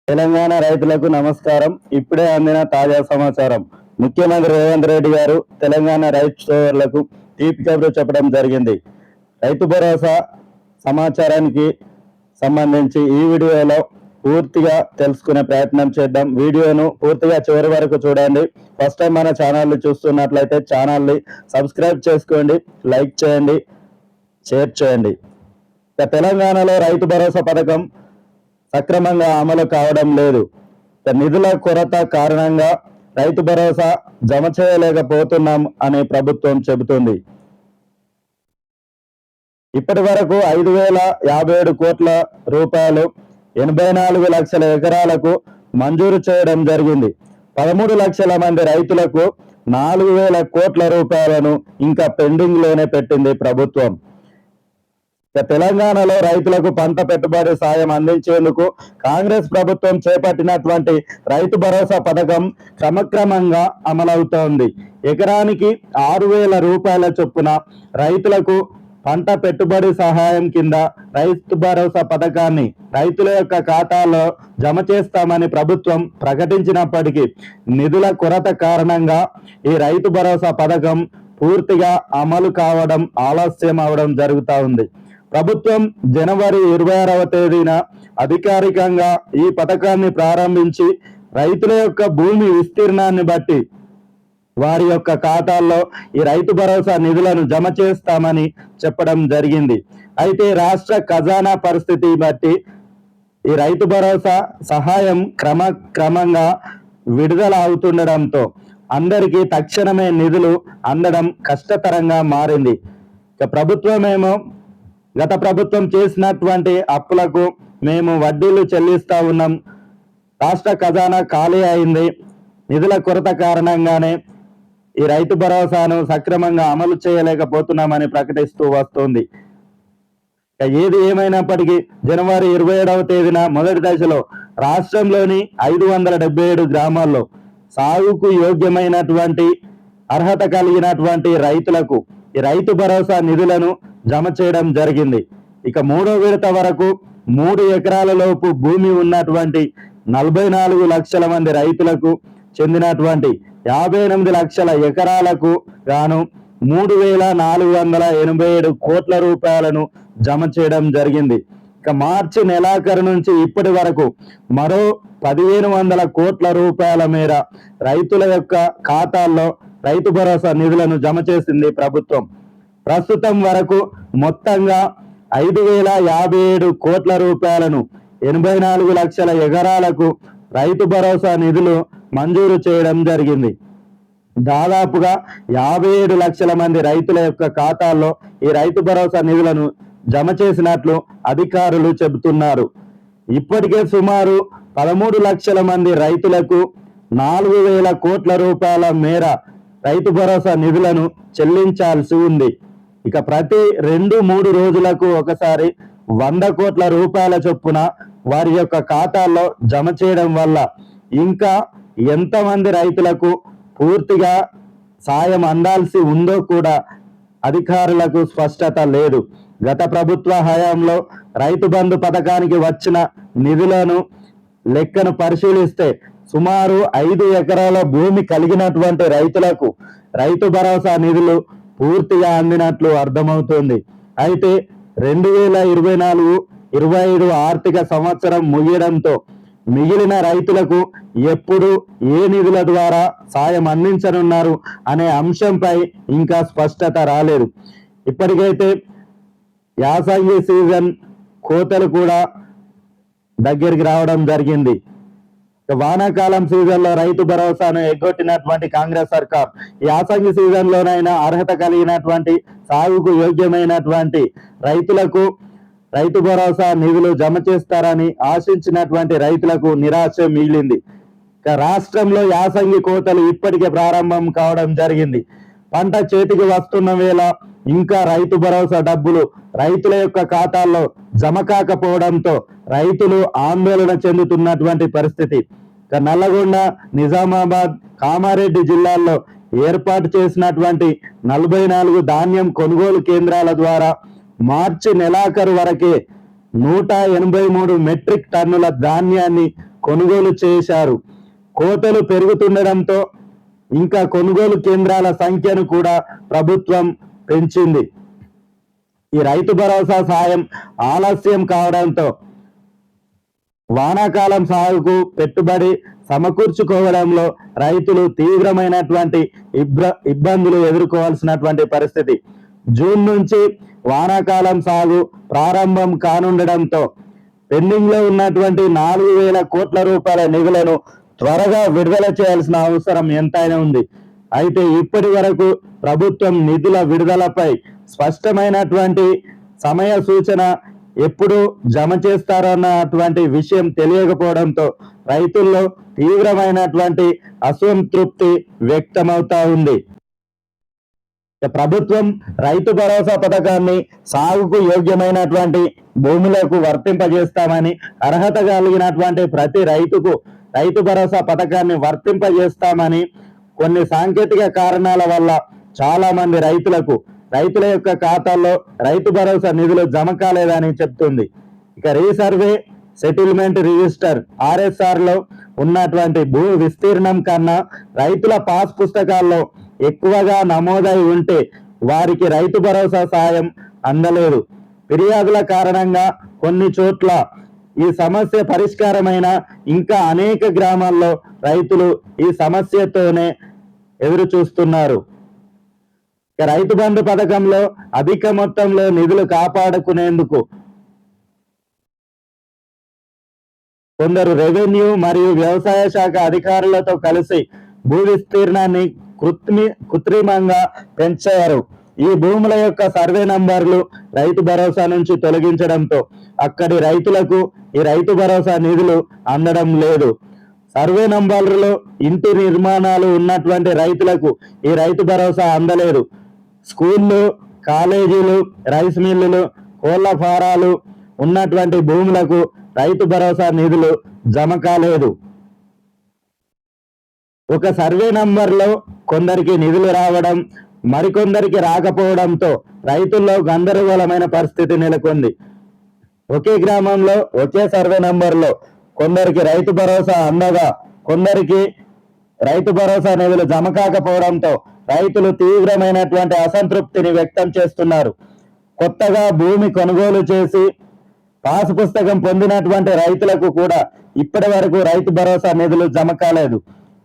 తెలంగాణ రైతులకు నమస్కారం. ఇప్పుడే అందిన తాజా సమాచారం. ముఖ్యమంత్రి రేవంత్ రెడ్డి గారు తెలంగాణ రైతు సోదరులకు తీపి కబురు చెప్పడం జరిగింది. రైతు భరోసా సమాచారానికి సంబంధించి ఈ వీడియోలో పూర్తిగా తెలుసుకునే ప్రయత్నం చేద్దాం. వీడియోను పూర్తిగా చివరి వరకు చూడండి. ఫస్ట్ టైం మన ఛానల్ని చూస్తున్నట్లయితే ఛానల్ని సబ్స్క్రైబ్ చేసుకోండి, లైక్ చేయండి, షేర్ చేయండి. తెలంగాణలో రైతు భరోసా పథకం సక్రమంగా అమలు కావడం లేదు. నిధుల కొరత కారణంగా రైతు భరోసా జమ చేయలేకపోతున్నాం అని ప్రభుత్వం చెబుతుంది. ఇప్పటి వరకు 5,057 కోట్ల రూపాయలు 84 లక్షల ఎకరాలకు మంజూరు చేయడం జరిగింది. 13 లక్షల మంది రైతులకు 4,000 కోట్ల రూపాయలను ఇంకా పెండింగ్ లోనే పెట్టింది ప్రభుత్వం. తెలంగాణలో రైతులకు పంట పెట్టుబడి సాయం అందించేందుకు కాంగ్రెస్ ప్రభుత్వం చేపట్టినటువంటి రైతు భరోసా పథకం క్రమక్రమంగా అమలవుతోంది. ఎకరానికి 6,000 రూపాయల చొప్పున రైతులకు పంట పెట్టుబడి సహాయం కింద రైతు భరోసా పథకాన్ని రైతుల యొక్క ఖాతాలో జమ చేస్తామని ప్రభుత్వం ప్రకటించినప్పటికీ నిధుల కొరత కారణంగా ఈ రైతు భరోసా పథకం పూర్తిగా అమలు కావడం ఆలస్యం అవడం జరుగుతూ ఉంది. ప్రభుత్వం జనవరి 26వ తేదీన అధికారికంగా ఈ పథకాన్ని ప్రారంభించి రైతుల యొక్క భూమి విస్తీర్ణాన్ని బట్టి వారి యొక్క ఖాతాల్లో ఈ రైతు భరోసా నిధులను జమ చేస్తామని చెప్పడం జరిగింది. అయితే రాష్ట్ర ఖజానా పరిస్థితి బట్టి ఈ రైతు భరోసా సహాయం క్రమంగా విడుదల అవుతుండడంతో అందరికీ తక్షణమే నిధులు అందడం కష్టతరంగా మారింది. ప్రభుత్వమేమో గత ప్రభుత్వం చేసినటువంటి అప్పులకు మేము వడ్డీలు చెల్లిస్తా ఉన్నాం, రాష్ట్ర ఖజానా ఖాళీ అయింది, నిధుల కొరత కారణంగానే ఈ రైతు భరోసాను సక్రమంగా అమలు చేయలేకపోతున్నామని ప్రకటిస్తూ వస్తుంది. ఏది ఏమైనప్పటికీ జనవరి 27వ తేదీన మొదటి దశలో రాష్ట్రంలోని 577 గ్రామాల్లో సాగుకు యోగ్యమైనటువంటి అర్హత కలిగినటువంటి రైతులకు ఈ రైతు భరోసా నిధులను జమ చేయడం జరిగింది. ఇక 3వ విడత వరకు 3 ఎకరాల లోపు భూమి ఉన్నటువంటి 44 లక్షల మంది రైతులకు చెందినటువంటి 58 లక్షల ఎకరాలకు గాను 3,487 కోట్ల రూపాయలను జమ చేయడం జరిగింది. ఇక మార్చి నెలాఖరు నుంచి ఇప్పటి వరకు మరో 1,500 కోట్ల రూపాయల మేర రైతుల యొక్క ఖాతాల్లో రైతు భరోసా నిధులను జమ చేసింది ప్రభుత్వం. ప్రస్తుతం వరకు మొత్తంగా 5,057 కోట్ల రూపాయలను 84 లక్షల ఎకరాలకు రైతు భరోసా నిధులు మంజూరు చేయడం జరిగింది. దాదాపుగా 57 లక్షల మంది రైతుల యొక్క ఖాతాల్లో ఈ రైతు భరోసా నిధులను జమ చేసినట్లు అధికారులు చెబుతున్నారు. ఇప్పటికే సుమారు 13 లక్షల మంది రైతులకు 4,000 కోట్ల రూపాయల మేర రైతు భరోసా నిధులను చెల్లించాల్సి ఉంది. ఇక ప్రతి 2-3 రోజులకు ఒకసారి 100 కోట్ల రూపాయల చొప్పున వారి యొక్క ఖాతాల్లో జమ చేయడం వల్ల ఇంకా ఎంతమంది రైతులకు పూర్తిగా సాయం అందాల్సి ఉందో కూడా అధికారులకు స్పష్టత లేదు. గత ప్రభుత్వ హయాంలో రైతు బంధు పథకానికి వచ్చిన నిధులను లెక్కను పరిశీలిస్తే సుమారు 5 ఎకరాల భూమి కలిగినటువంటి రైతులకు రైతు భరోసా నిధులు పూర్తిగా అందినట్లు అర్థమవుతుంది. అయితే 2024-25 ఆర్థిక సంవత్సరం ముగియడంతో మిగిలిన రైతులకు ఎప్పుడు ఏ నిధుల ద్వారా సాయం అందించనున్నారు అనే అంశంపై ఇంకా స్పష్టత రాలేదు. ఇప్పటికైతే యాసంగి సీజన్ కోతలు కూడా దగ్గరికి రావడం జరిగింది. వానాకాలం సీజన్ లో రైతు భరోసాను ఎగ్గొట్టినటువంటి కాంగ్రెస్ సర్కార్ యాసంగి సీజన్ లోనైనా అర్హత కలిగినటువంటి సాగుకు యోగ్యమైనటువంటి రైతులకు రైతు భరోసా నిధులు జమ చేస్తారని ఆశించినటువంటి రైతులకు నిరాశ మిగిలింది. రాష్ట్రంలో యాసంగి కోతలు ఇప్పటికే ప్రారంభం కావడం జరిగింది. పంట చేతికి వస్తున్న వేళ ఇంకా రైతు భరోసా డబ్బులు రైతుల యొక్క ఖాతాల్లో జమ కాకపోవడంతో రైతులు ఆందోళన చెందుతున్నటువంటి పరిస్థితి. నల్లగొండ, నిజామాబాద్, కామారెడ్డి జిల్లాల్లో ఏర్పాటు చేసినటువంటి 44 ధాన్యం కొనుగోలు కేంద్రాల ద్వారా మార్చి నెలాఖరు వరకే 183 మెట్రిక్ టన్నుల ధాన్యాన్ని కొనుగోలు చేశారు. కోతలు పెరుగుతుండడంతో ఇంకా కొనుగోలు కేంద్రాల సంఖ్యను కూడా ప్రభుత్వం పెంచింది. ఈ రైతు భరోసా సాయం ఆలస్యం కావడంతో వానాకాలం సాగుకు పెట్టుబడి సమకూర్చుకోవడంలో రైతులు తీవ్రమైనటువంటి ఇబ్బందులు ఎదుర్కోవాల్సినటువంటి పరిస్థితి. జూన్ నుంచి వానాకాలం సాగు ప్రారంభం కానుండడంతో పెండింగ్ లో ఉన్నటువంటి 4,000 కోట్ల రూపాయల నిధులను త్వరగా విడుదల చేయాల్సిన అవసరం ఎంతైనా ఉంది. అయితే ఇప్పటి వరకు ప్రభుత్వం నిధుల విడుదలపై స్పష్టమైనటువంటి సమయ సూచన ఎప్పుడు జమ చేస్తారన్నటువంటి విషయం తెలియకపోవడంతో రైతుల్లో తీవ్రమైనటువంటి అసంతృప్తి వ్యక్తమవుతా ఉంది. ప్రభుత్వం రైతు భరోసా పథకాన్ని సాగుకు యోగ్యమైనటువంటి భూములకు వర్తింపజేస్తామని, అర్హత కలిగినటువంటి ప్రతి రైతుకు రైతు భరోసా పథకాన్ని వర్తింపజేస్తామని కొన్ని సాంకేతిక కారణాల వల్ల చాలా మంది రైతుల యొక్క ఖాతాల్లో రైతు భరోసా నిధులు జమ కాలేదని చెప్తుంది. ఇక రీసర్వే సెటిల్మెంట్ రిజిస్టర్ RSR లో ఉన్నటువంటి భూ విస్తీర్ణం కన్నా రైతుల పాస్ పుస్తకాల్లో ఎక్కువగా నమోదై ఉంటే వారికి రైతు భరోసా సాయం అందలేదు. ఫిర్యాదుల కారణంగా కొన్ని చోట్ల ఈ సమస్య పరిష్కారమైన ఇంకా అనేక గ్రామాల్లో రైతులు ఈ సమస్యతోనే ఎదురు చూస్తున్నారు. రైతు బంధు పథకంలో అధిక మొత్తంలో నిధులు కాపాడుకునేందుకు కొందరు రెవెన్యూ మరియు వ్యవసాయ శాఖ అధికారులతో కలిసి భూ విస్తీర్ణాన్ని కృత్రిమంగా పెంచారు. ఈ భూముల యొక్క సర్వే నంబర్లు రైతు భరోసా నుంచి తొలగించడంతో అక్కడి రైతులకు ఈ రైతు భరోసా నిధులు అందడం లేదు. సర్వే నంబర్లలో ఇంటి నిర్మాణాలు ఉన్నటువంటి రైతులకు ఈ రైతు భరోసా అందలేదు. స్కూళ్ళు, కాలేజీలు, రైస్ మిల్లులు, కోళ్ల ఫారాలు ఉన్నటువంటి భూములకు రైతు భరోసా నిధులు జమ కాలేదు. ఒక సర్వే నంబర్లో కొందరికి నిధులు రావడం, మరికొందరికి రాకపోవడంతో రైతుల్లో గందరగోళమైన పరిస్థితి నెలకొంది. ఒకే గ్రామంలో ఒకే సర్వే నంబర్లో కొందరికి రైతు భరోసా అందగా కొందరికి రైతు భరోసా నిధులు జమ కాకపోవడంతో రైతులు తీవ్రమైనటువంటి అసంతృప్తిని వ్యక్తం చేస్తున్నారు. కొత్తగా భూమి కొనుగోలు చేసి పాసు పుస్తకం పొందినటువంటి రైతులకు కూడా ఇప్పటి వరకు రైతు భరోసా నిధులు జమ కాలేదు.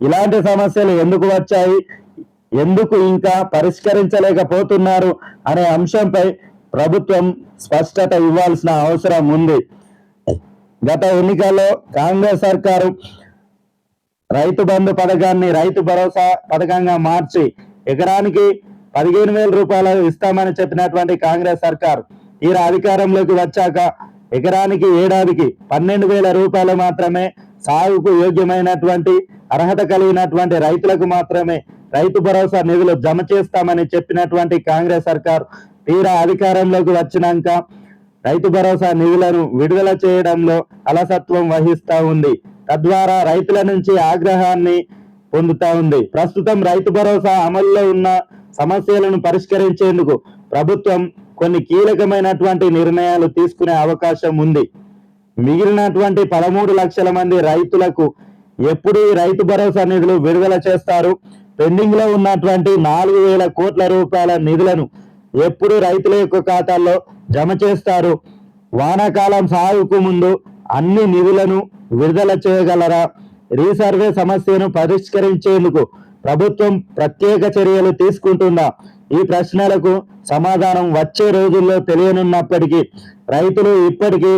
ఇలాంటి సమస్యలు ఎందుకు వచ్చాయి, ఎందుకు ఇంకా పరిష్కరించలేకపోతున్నారు అనే అంశంపై ప్రభుత్వం స్పష్టత ఇవ్వాల్సిన అవసరం ఉంది. గత ఎన్నికల్లో కాంగ్రెస్ సర్కారు రైతు బంధు పథకాన్ని రైతు భరోసా పథకంగా మార్చి ఎకరానికి 15,000 రూపాయలు ఇస్తామని చెప్పినటువంటి కాంగ్రెస్ సర్కారు తీరా అధికారంలోకి వచ్చాక ఎకరానికి ఏడాదికి 12,000 రూపాయలు మాత్రమే సాగుకు యోగ్యమైనటువంటి అర్హత కలిగినటువంటి రైతులకు మాత్రమే రైతు భరోసా నిధులు జమ చేస్తామని చెప్పినటువంటి కాంగ్రెస్ సర్కారు తీరా అధికారంలోకి వచ్చినాక రైతు భరోసా నిధులను విడుదల చేయడంలో అలసత్వం వహిస్తా ఉంది. తద్వారా రైతుల నుంచి ఆగ్రహాన్ని పొందుతా ఉంది. ప్రస్తుతం రైతు భరోసా అమల్లో ఉన్న సమస్యలను పరిష్కరించేందుకు ప్రభుత్వం కొన్ని కీలకమైనటువంటి నిర్ణయాలు తీసుకునే అవకాశం ఉంది. మిగిలినటువంటి 13 లక్షల మంది రైతులకు ఎప్పుడు రైతు భరోసా నిధులు విడుదల చేస్తారు? పెండింగ్ లో ఉన్నటువంటి 4,000 కోట్ల రూపాయల నిధులను ఎప్పుడు రైతుల యొక్క ఖాతాల్లో జమ చేస్తారు? వానాకాలం సాగుకు ముందు అన్ని నిధులను విడుదల చేయగలరా? రీసర్వే సమస్యను పరిష్కరించేందుకు ప్రభుత్వం ప్రత్యేక చర్యలు తీసుకుంటుందా? ఈ ప్రశ్నలకు సమాధానం వచ్చే రోజుల్లో తెలియనున్నప్పటికీ రైతులు ఇప్పటికీ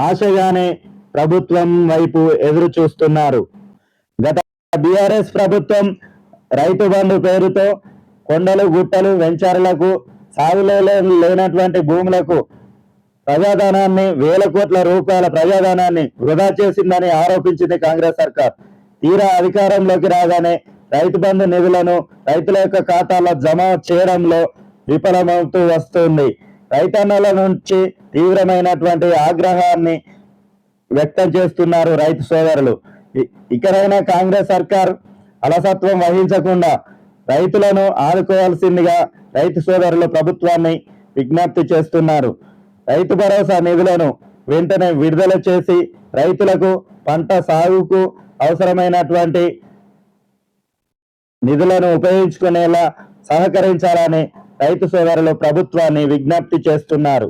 ఆశగానే ప్రభుత్వం వైపు ఎదురు చూస్తున్నారు. గత BRS ప్రభుత్వం రైతు బంధు పేరుతో కొండలు, గుట్టలు, వెంచర్లకు, సాగులో లేనటువంటి భూములకు ప్రజాధనాన్ని, వేల కోట్ల రూపాయల ప్రజాధనాన్ని వృధా చేసిందని ఆరోపించింది కాంగ్రెస్ సర్కార్. తీరా అధికారంలోకి రాగానే రైతు బంధు నిధులను రైతుల యొక్క ఖాతాలో జమ చేయడంలో విఫలమవుతూ వస్తుంది. రైతన్నల నుంచి తీవ్రమైనటువంటి ఆగ్రహాన్ని వ్యక్తం చేస్తున్నారు రైతు సోదరులు. ఇకనైనా కాంగ్రెస్ సర్కార్ అలసత్వం వహించకుండా రైతులను ఆదుకోవాల్సిందిగా రైతు సోదరులు ప్రభుత్వాన్ని విజ్ఞప్తి చేస్తున్నారు. రైతు భరోసా నిధులను వెంటనే విడుదల చేసి రైతులకు పంట సాగుకు అవసరమైనటువంటి నిధులను ఉపయోగించుకునేలా సహకరించాలని రైతు సోదరులు ప్రభుత్వాన్ని విజ్ఞప్తి చేస్తున్నారు.